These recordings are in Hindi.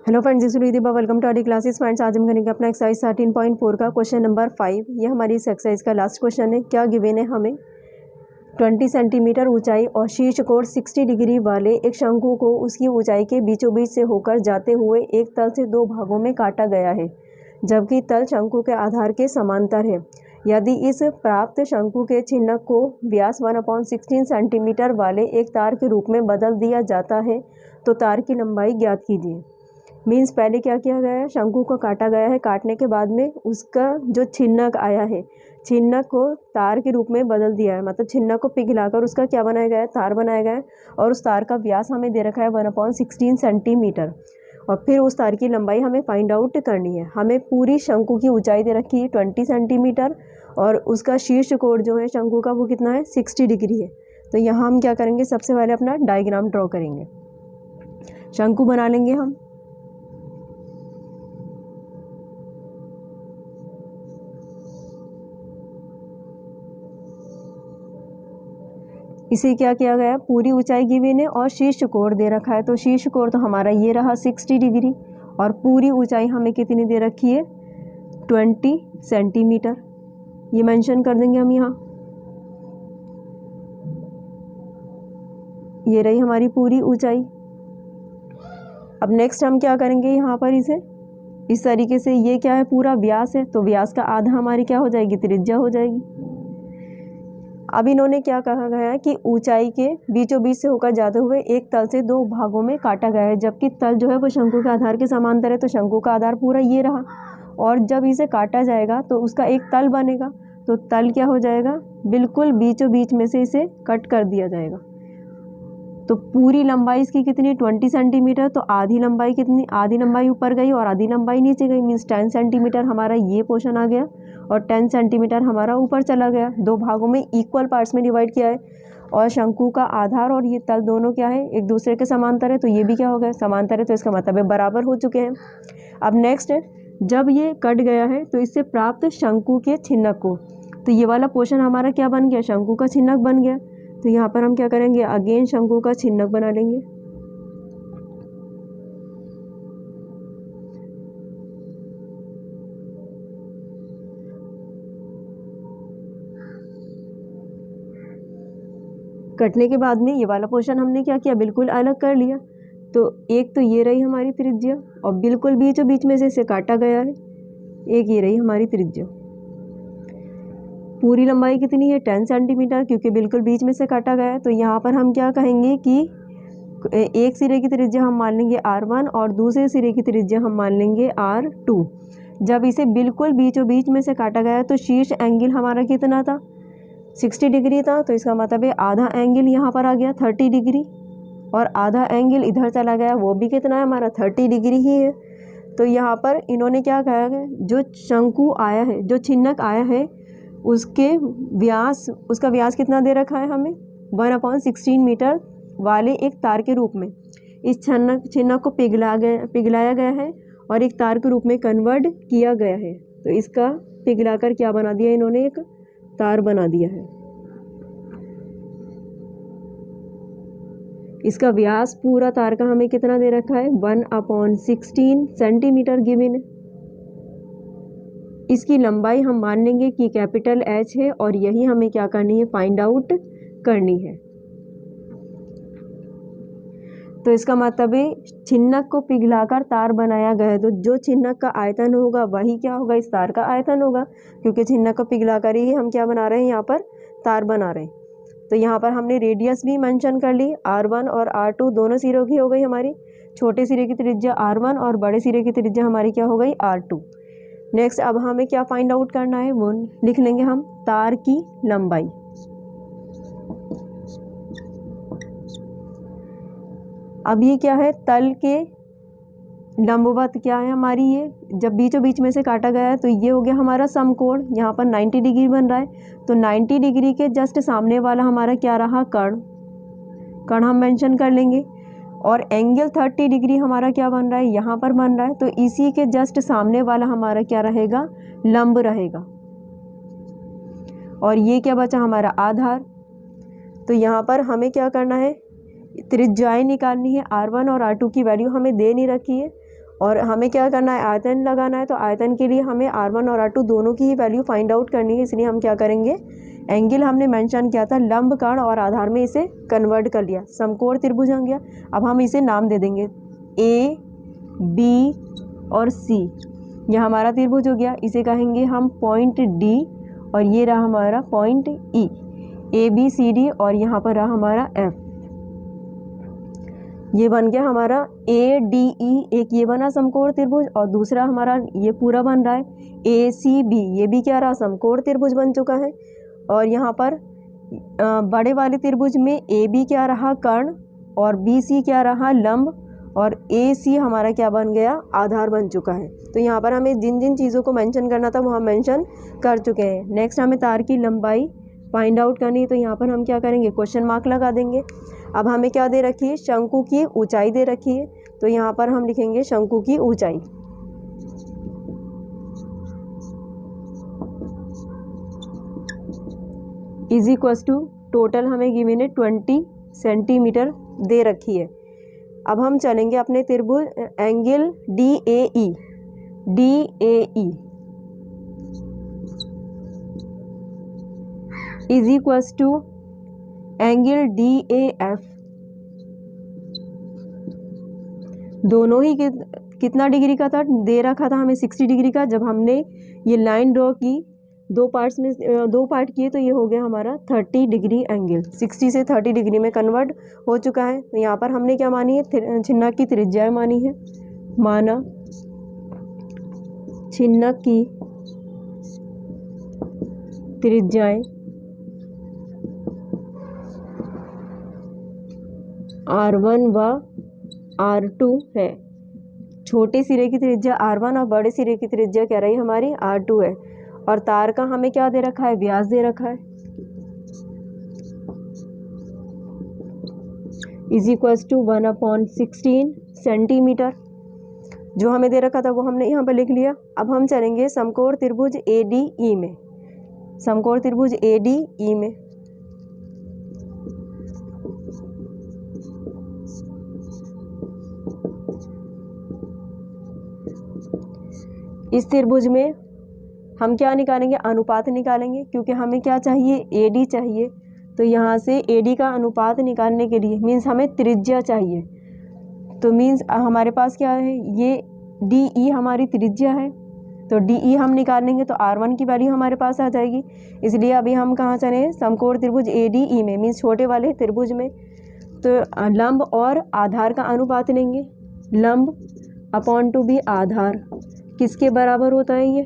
Hello friends, this is Deepa. Welcome to our classes. Friends, आज हम करेंगे अपना एक्सरसाइज 13.4 का क्वेश्चन नंबर 5। ये हमारी इस एक्सरसाइज का लास्ट क्वेश्चन है। क्या गिवन है हमें 20 सेंटीमीटर ऊंचाई और शीर्ष कोण 60 डिग्री वाले एक शंकु को उसकी ऊंचाई के बीचों बीच से होकर जाते हुए एक तल से दो भागों में काटा गया है, जबकि तल शंकु के आधार के समांतर है। यदि इस प्राप्त शंकु के चिन्हक को व्यास 1/16 सेंटीमीटर वाले एक तार के रूप में बदल दिया जाता है तो तार की लंबाई ज्ञात कीजिए। मीन्स पहले क्या किया गया है, शंकु को काटा गया है। काटने के बाद में उसका जो छिन्नक आया है, छिन्नक को तार के रूप में बदल दिया है। मतलब छिन्नक को पिघलाकर उसका क्या बनाया गया है, तार बनाया गया है। और उस तार का व्यास हमें दे रखा है 1/16 सेंटीमीटर। और फिर उस तार की लंबाई हमें फाइंड आउट करनी है। हमें पूरी शंकु की ऊंचाई दे रखी है 20 सेंटीमीटर और उसका शीर्ष कोण जो है शंकु का वो कितना है, 60 डिग्री है। तो यहाँ हम क्या करेंगे, सबसे पहले अपना डायग्राम ड्रॉ करेंगे। शंकु बना लेंगे हम। इसे क्या किया गया, पूरी ऊंचाई गिवन है और शीर्ष कोण दे रखा है। तो शीर्ष कोण तो हमारा ये रहा 60 डिग्री और पूरी ऊंचाई हमें कितनी दे रखी है, 20 सेंटीमीटर। ये मेंशन कर देंगे हम यहाँ। ये रही हमारी पूरी ऊंचाई। अब नेक्स्ट हम क्या करेंगे, यहाँ पर इसे इस तरीके से, ये क्या है, पूरा व्यास है। तो व्यास का आधा हमारी क्या हो जाएगी, त्रिज्या हो जाएगी। अब इन्होंने क्या कहा गया है कि ऊंचाई के बीचों बीच से होकर जाते हुए एक तल से दो भागों में काटा गया है, जबकि तल जो है वो शंकु के आधार के समांतर है। तो शंकु का आधार पूरा ये रहा और जब इसे काटा जाएगा तो उसका एक तल बनेगा। तो तल क्या हो जाएगा, बिल्कुल बीचों बीच में से इसे कट कर दिया जाएगा। तो पूरी लंबाई इसकी कितनी, 20 सेंटीमीटर। तो आधी लंबाई कितनी, आधी लंबाई ऊपर गई और आधी लंबाई नीचे गई। मीन्स 10 सेंटीमीटर हमारा ये पोर्शन आ गया और 10 सेंटीमीटर हमारा ऊपर चला गया। दो भागों में इक्वल पार्ट्स में डिवाइड किया है। और शंकु का आधार और ये तल दोनों क्या है, एक दूसरे के समांतर है। तो ये भी क्या हो गया, समांतर है। तो इसका मतलब है बराबर हो चुके हैं। अब नेक्स्ट है, जब ये कट गया है तो इससे प्राप्त शंकु के छिन्नक को, तो ये वाला पोर्शन हमारा क्या बन गया, शंकु का छिन्नक बन गया। तो यहाँ पर हम क्या करेंगे, अगेन शंकु का छिन्नक बना लेंगे। कटने के बाद में ये वाला पोर्शन हमने क्या किया, बिल्कुल अलग कर लिया। तो एक तो ये रही हमारी त्रिज्या और बिल्कुल बीचों बीच में से इसे काटा गया है। एक ये रही हमारी त्रिज्या। पूरी लंबाई कितनी है, 10 सेंटीमीटर, क्योंकि बिल्कुल बीच में से काटा गया है। तो यहाँ पर हम क्या कहेंगे कि एक सिरे की त्रिज्या हम मान लेंगे R1 और दूसरे सिरे की त्रिज्या हम मान लेंगे R2। जब इसे बिल्कुल बीचों बीच में से काटा गया तो शीर्ष एंगल हमारा कितना था, 60 डिग्री था। तो इसका मतलब है आधा एंगल यहाँ पर आ गया 30 डिग्री और आधा एंगल इधर चला गया, वो भी कितना है हमारा, 30 डिग्री ही है। तो यहाँ पर इन्होंने क्या कहा है, जो शंकु आया है, जो छिन्नक आया है, उसके व्यास, उसका व्यास कितना दे रखा है हमें, 1/16 मीटर वाले एक तार के रूप में इस छिन्नक को पिघलाया गया है और एक तार के रूप में कन्वर्ट किया गया है। तो इसका पिघलाकर क्या बना दिया इन्होंने, एक तार बना दिया है। इसका व्यास पूरा तार का हमें कितना दे रखा है, 1/16 सेंटीमीटर गिवन। इसकी लंबाई हम मान लेंगे कि कैपिटल H है और यही हमें क्या करनी है, फाइंड आउट करनी है। तो इसका मतलब है छिन्नक को पिघलाकर तार बनाया गया है। तो जो छिन्नक का आयतन होगा वही क्या होगा, इस तार का आयतन होगा, क्योंकि छिन्नक को पिघलाकर ही हम क्या बना रहे हैं, यहाँ पर तार बना रहे हैं। तो यहाँ पर हमने रेडियस भी मेंशन कर ली, R1 और R2 दोनों सिरों की हो गई हमारी। छोटे सिरे की त्रिज्या R1 और बड़े सिरे की त्रिज्या हमारी क्या हो गई, R2। नेक्स्ट अब हमें क्या फाइंड आउट करना है, वो लिख लेंगे हम, तार की लंबाई। अब ये क्या है, तल के लंबवत क्या है हमारी, ये जब बीचों बीच में से काटा गया है तो ये हो गया हमारा समकोण। यहाँ पर 90 डिग्री बन रहा है। तो 90 डिग्री के जस्ट सामने वाला हमारा क्या रहा, कर्ण हम मेंशन कर लेंगे। और एंगल 30 डिग्री हमारा क्या बन रहा है, यहाँ पर बन रहा है। तो इसी के जस्ट सामने वाला हमारा क्या रहेगा, लंब रहेगा। और ये क्या बचा हमारा, आधार। तो यहाँ पर हमें क्या करना है, त्रिज्याएं निकालनी है। R1 और R2 की वैल्यू हमें दे नहीं रखी है और हमें क्या करना है, आयतन लगाना है। तो आयतन के लिए हमें R1 और R2 दोनों की ही वैल्यू फाइंड आउट करनी है। इसलिए हम क्या करेंगे, एंगल हमने मेंशन किया था लंब कर्ण और आधार में इसे कन्वर्ट कर लिया, समकोण त्रिभुज हो गया। अब हम इसे नाम दे देंगे A, B और C। यह हमारा त्रिभुज हो गया। इसे कहेंगे हम पॉइंट D और ये रहा हमारा पॉइंट E, ABCD और यहाँ पर रहा हमारा F। ये बन गया हमारा ADE, एक ये बना समकोण त्रिभुज और दूसरा हमारा ये पूरा बन रहा है ACB, ये भी क्या रहा, समकोण त्रिभुज बन चुका है। और यहाँ पर बड़े वाले त्रिभुज में AB क्या रहा, कर्ण, और BC क्या रहा, लंब, और AC हमारा क्या बन गया, आधार बन चुका है। तो यहाँ पर हमें जिन जिन चीज़ों को मेंशन करना था वो हम मेंशन कर चुके हैं। नेक्स्ट हमें तार की लंबाई फाइंड आउट करनी है। तो यहाँ पर हम क्या करेंगे, क्वेश्चन मार्क लगा देंगे। अब हमें क्या दे रखी है, शंकु की ऊंचाई दे रखी है। तो यहाँ पर हम लिखेंगे शंकु की ऊंचाई इज इक्वल्स टू, टोटल हमें गिवन है 20 सेंटीमीटर दे रखी है। अब हम चलेंगे अपने त्रिभुज angle DAE is equals to angle DAF। दोनों ही कितना डिग्री का था, दे रखा था हमें 60 डिग्री का। जब हमने ये लाइन ड्रॉ की, दो पार्ट किए, तो ये हो गया हमारा 30 डिग्री एंगल, 60 से 30 डिग्री में कन्वर्ट हो चुका है। तो यहाँ पर हमने क्या मानी है, छिन्नक की त्रिज्या मानी है। माना छिन्नक की त्रिज्याएं R1 व R2 है। छोटे सिरे की त्रिज्या R1 और बड़े सिरे की त्रिज्या क्या रही हमारी, R2 है। और तार का हमें क्या दे रखा है, व्यास दे रखा है इज इक्वल्स टू 1/16 सेंटीमीटर। जो हमें दे रखा था वो हमने यहाँ पर लिख लिया। अब हम चलेंगे समकोण त्रिभुज ADE में। समकोण त्रिभुज ADE में इस त्रिभुज में हम क्या निकालेंगे, अनुपात निकालेंगे, क्योंकि हमें क्या चाहिए, AD चाहिए। तो यहाँ से AD का अनुपात निकालने के लिए मीन्स हमें त्रिज्या चाहिए। तो मीन्स हमारे पास क्या है, ये DE हमारी त्रिज्या है। तो DE हम निकालेंगे तो R1 की वैल्यू हमारे पास आ जाएगी। इसलिए अभी हम कहाँ चले, समकोण त्रिभुज ADE में, मीन्स छोटे वाले त्रिभुज में। तो लंब और आधार का अनुपात लेंगे। लंब अपॉन टू बी आधार किसके बराबर होता है, ये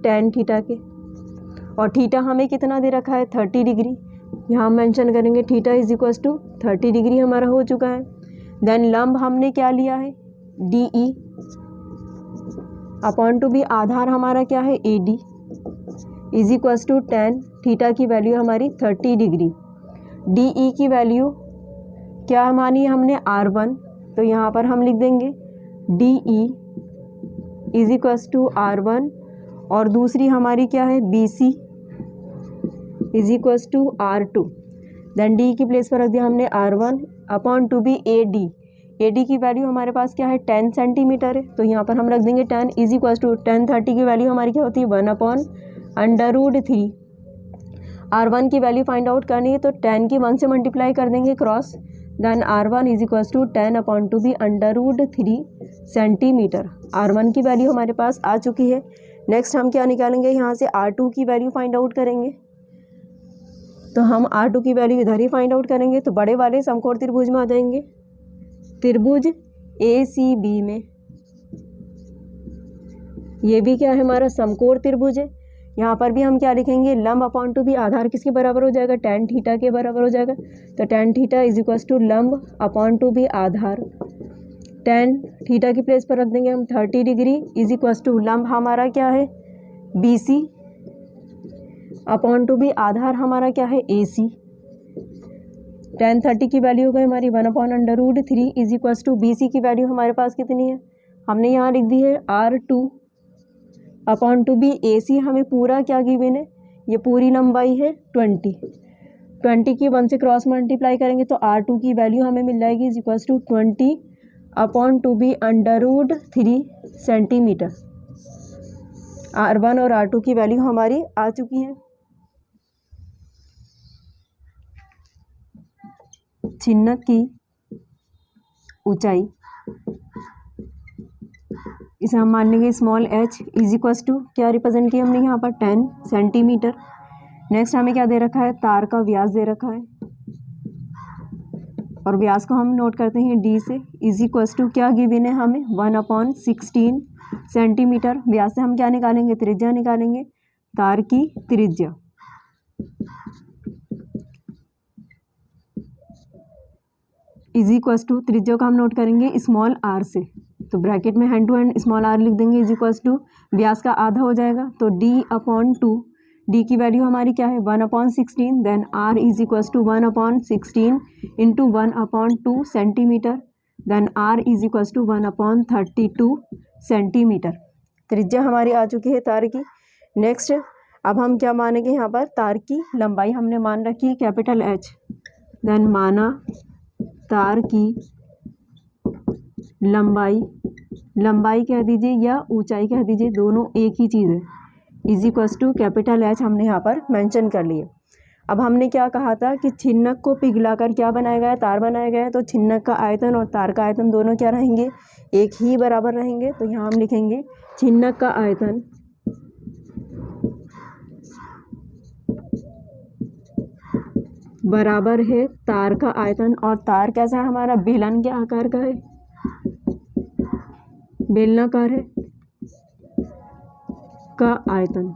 tan थीटा के। और थीटा हमें कितना दे रखा है, 30 डिग्री। यहाँ मेंशन करेंगे theta is equals to 30 degree हमारा हो चुका है। देन लंब हमने क्या लिया है, DE अपॉन टू बी आधार हमारा क्या है, AD is equals to tan theta की वैल्यू हमारी 30 डिग्री। DE की वैल्यू क्या मानी हमने, R1। तो यहाँ पर हम लिख देंगे DE is equals to R1 और दूसरी हमारी क्या है, BC is equals to R2। Then D की प्लेस पर रख दिया हमने R1 upon to be AD की वैल्यू हमारे पास क्या है, 10 सेंटीमीटर है। तो यहाँ पर हम रख देंगे 10 इज इक्वल्स टू 10, 30 की वैल्यू हमारी क्या होती है, 1/√3। R1 की वैल्यू फाइंड आउट करनी है तो 10 की 1 से मल्टीप्लाई कर देंगे cross. Then R1 is equals to 10 upon to be √3 centimetre. R1 की वैल्यू हमारे पास आ चुकी है। नेक्स्ट हम क्या निकालेंगे, यहाँ से R2 की वैल्यू फाइंड आउट करेंगे। तो हम R2 की वैल्यू इधर ही फाइंड आउट करेंगे। तो बड़े वाले समकोण त्रिभुज में आ जाएंगे, त्रिभुज ACB में। ये भी क्या है, हमारा समकोण त्रिभुज है। यहाँ पर भी हम क्या लिखेंगे, लंब अपॉन टू बी आधार किसके बराबर हो जाएगा, tan थीटा के बराबर हो जाएगा। तो tan थीटा इज इक्वल्स टू लंब अपॉन टू बी आधार। tan थीटा की प्लेस पर रख देंगे हम 30 डिग्री इज इक्वल्स टू लंब हमारा क्या है, BC अपॉन टू बी आधार हमारा क्या है, AC। tan 30 की वैल्यू हो गई हमारी 1/√3 इज इक्वल्स टू BC की वैल्यू हमारे पास कितनी है, हमने यहाँ लिख दी है R2 upon to B AC। हमें पूरा क्या गिवन है, ये पूरी लंबाई है 20 की 1 से क्रॉस मल्टीप्लाई करेंगे तो R2 की वैल्यू हमें मिल जाएगी is equals to 20 upon to be √3 centimetre. R1 और R2 की वैल्यू हमारी आ चुकी है। छिन्नक की ऊंचाई इसे हम मान लेंगे small h is equals to, क्या रिप्रेजेंट किया हमने यहाँ पर 10 सेंटीमीटर। नेक्स्ट हमें क्या दे रखा है, तार का व्यास दे रखा है और व्यास को हम नोट करते हैं d से, इज इक्वस टू क्या गिवन है हमें 1/16 सेंटीमीटर। व्यास से हम क्या निकालेंगे, त्रिज्या निकालेंगे, तार की त्रिज्या। इज इक्वस टू त्रिज्या का हम नोट करेंगे स्मॉल r से, तो ब्रैकेट में hand to hand small r लिख देंगे, इज इक्वस टू व्यास का आधा हो जाएगा तो d/2। d की वैल्यू हमारी क्या है 1/16, then r is equals to 1/16 into 1/2 centimetre, then r is equals to 1/32 centimetre. त्रिज्या हमारी आ चुकी है तार की। नेक्स्ट अब हम क्या मानेंगे, यहाँ पर तार की लंबाई हमने मान रखी है कैपिटल H, देन माना तार की लंबाई कह दीजिए या ऊंचाई कह दीजिए, दोनों एक ही चीज़ है, is equals to capital H हमने यहाँ पर मेंशन कर लिए। अब हमने क्या कहा था कि छिन्नक को पिघलाकर क्या बनाया गया है, तार बनाया गया है, तो छिन्नक का आयतन और तार का आयतन दोनों क्या रहेंगे, एक ही बराबर रहेंगे। तो यहाँ हम लिखेंगे छिन्नक का आयतन बराबर है तार का आयतन, और तार कैसा है हमारा, बेलन के आकार का है, बेलनाकार है, का आयतन।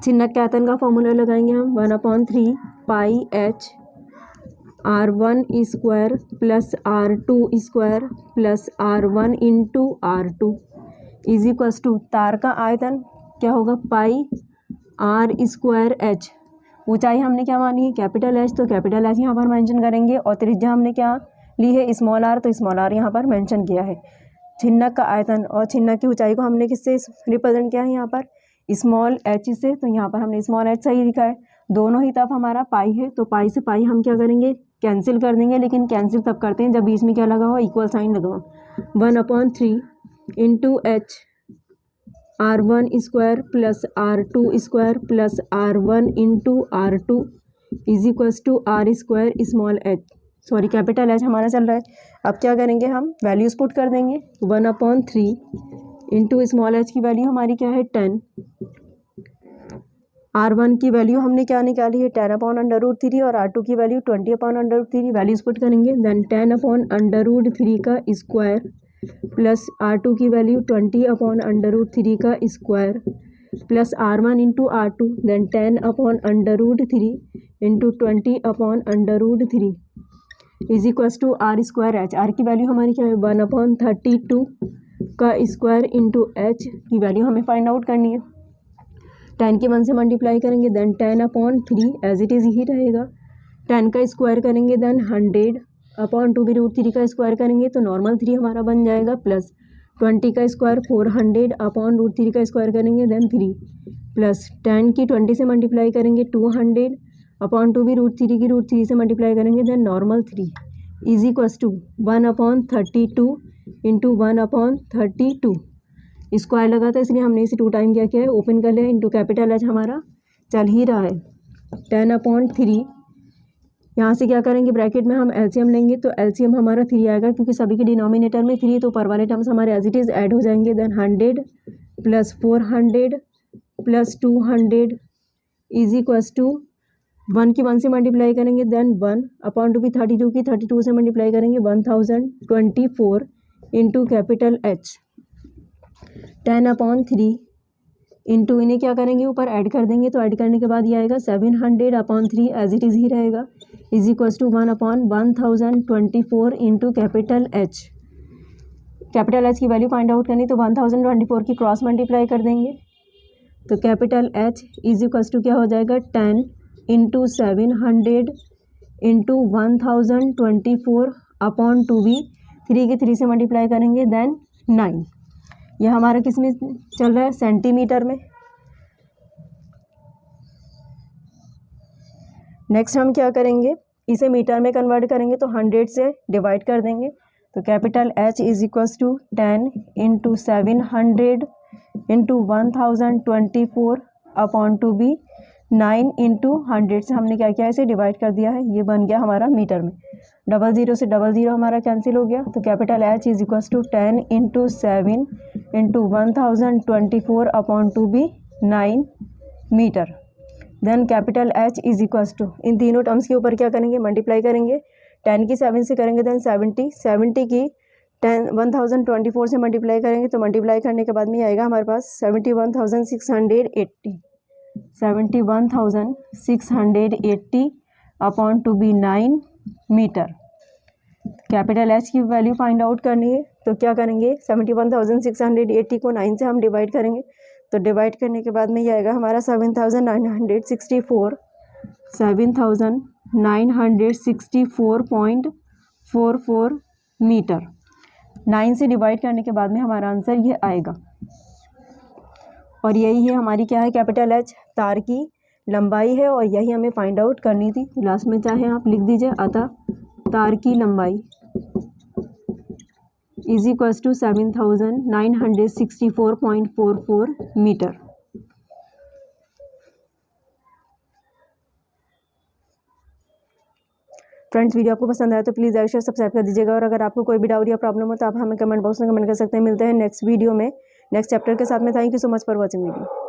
छिन्नक के आयतन का फॉर्मूला लगाएंगे हम 1/3 pi h r1 square plus r2 square plus r1 into r2 is equals to तार का आयतन क्या होगा पाई r स्क्वायर h। ऊंचाई हमने क्या मानी है कैपिटल H, तो कैपिटल H यहाँ पर मेंशन करेंगे, और त्रिज्या हमने क्या ली है स्मॉल r, तो स्मॉल r यहाँ पर मेंशन किया है। छिन्नक का आयतन और छिन्नक की ऊंचाई को हमने किससे रिप्रेजेंट किया है यहाँ पर स्मॉल h से, तो यहाँ पर हमने स्मॉल h सही लिखा है। दोनों ही तरफ हमारा पाई है, तो पाई से पाई हम क्या करेंगे कैंसिल कर देंगे, लेकिन कैंसिल तब करते हैं जब बीच में क्या लगा हो, इक्वल साइन लगा हो। 1/3 into h r1 square plus r2 square plus r1 into r2 is equals to r square small h, sorry capital H हमारा चल रहा है। अब क्या करेंगे हम वैल्यूज पुट कर देंगे, 1/3 इंटू स्मॉल h की वैल्यू हमारी क्या है 10, r1 की वैल्यू हमने क्या निकाली है 10/√3 और r2 की वैल्यू 20/√3, वैल्यूज पुट करेंगे, देन 10/√3 का स्क्वायर प्लस r2 की वैल्यू 20/√3 का square plus r1 into r2, then 10/√3 into 20/√3 is equals to r square h। r की वैल्यू हमारी क्या है 1/32 का स्क्वायर इंटू h की वैल्यू हमें फाइंड आउट करनी है। 10 की 1 से मल्टीप्लाई करेंगे, देन 10/3 एज इट इज़ ही रहेगा, 10 का स्क्वायर करेंगे, देन 100/2 भी √3 का स्क्वायर करेंगे तो नॉर्मल 3 हमारा बन जाएगा, प्लस 20 का स्क्वायर 400/√3 का स्क्वायर करेंगे, देन 3 प्लस 10 की 20 से मल्टीप्लाई करेंगे 200/2 भी √3 की √3 से मल्टीप्लाई करेंगे, then normal 3 is equals to 1/32 into 1/32। Square लगा था इसलिए हमने इसे 2 टाइम क्या किया है ओपन कर लिया, इंटू कैपिटल H हमारा चल ही रहा है 10/3। यहाँ से क्या करेंगे ब्रैकेट में हम एलसीएम लेंगे, तो एलसीएम हमारा 3 आएगा क्योंकि सभी के डिनोमिनेटर में 3, तो ऊपर वाले टर्म्स हमारे एज इट इज़ ऐड हो जाएंगे, then 100 plus 400 plus 200 is equals to 1 की 1 से मल्टीप्लाई करेंगे, देन 1/2 भी 32 की 32 से मल्टीप्लाई करेंगे 1024 इंटू कैपिटल H 10/3 इंटू इन्हें क्या करेंगे ऊपर ऐड कर देंगे, तो ऐड करने के बाद ये आएगा 700/3 एज इट इज़ ही रहेगा, is equals to 1/1024 into capital H। Capital H की वैल्यू फाइंड आउट करनी, तो 1024 की क्रॉस मल्टीप्लाई कर देंगे, तो capital H is equals to क्या हो जाएगा 10 इंटू 700 इंटू 1024/2 भी 3 के 3 से मल्टीप्लाई करेंगे, देन 9। यह हमारा किस में चल रहा है सेंटीमीटर में। नेक्स्ट हम क्या करेंगे इसे मीटर में कन्वर्ट करेंगे, तो 100 से डिवाइड कर देंगे, तो capital H is equals to 10 into 700 into 1024 upon to be 9 into 100 से हमने क्या किया, इसे डिवाइड कर दिया है, ये बन गया हमारा मीटर में। 00 से 00 हमारा कैंसिल हो गया, तो capital H is equals to 10 into 7 into 1024 upon to be 9 metre. Then capital H is equals to, इन तीनों टर्म्स के ऊपर क्या करेंगे, मल्टीप्लाई करेंगे। 10 की 7 से करेंगे, देन 70 की 1024 से मल्टीप्लाई करेंगे, तो मल्टीप्लाई करने के बाद में आएगा हमारे पास 71,680 upon to be 9 metre. Capital H की वैल्यू फाइंड आउट करनी है, तो क्या करेंगे, 71,680 को 9 से हम डिवाइड करेंगे, तो डिवाइड करने के बाद में ये आएगा हमारा 7,964.44 मीटर। 9 से डिवाइड करने के बाद में हमारा आंसर ये आएगा। और यही है हमारी क्या है, कैपिटल H तार की लंबाई है, और यही हमें फाइंड आउट करनी थी। लास्ट में चाहे आप लिख दीजिए, अतः तार की लंबाई is equals to 7,964.44 metre. Friends, video आपको पसंद आया तो प्लीज़ लाइक शेयर सब्सक्राइब कर दीजिएगा, और अगर आपको कोई भी डाउट या प्रॉब्लम हो तो आप हमें कमेंट बॉक्स में कमेंट कर सकते हैं। मिलते हैं नेक्स्ट वीडियो में नेक्स्ट चैप्टर के साथ में। Thank you so much for watching video.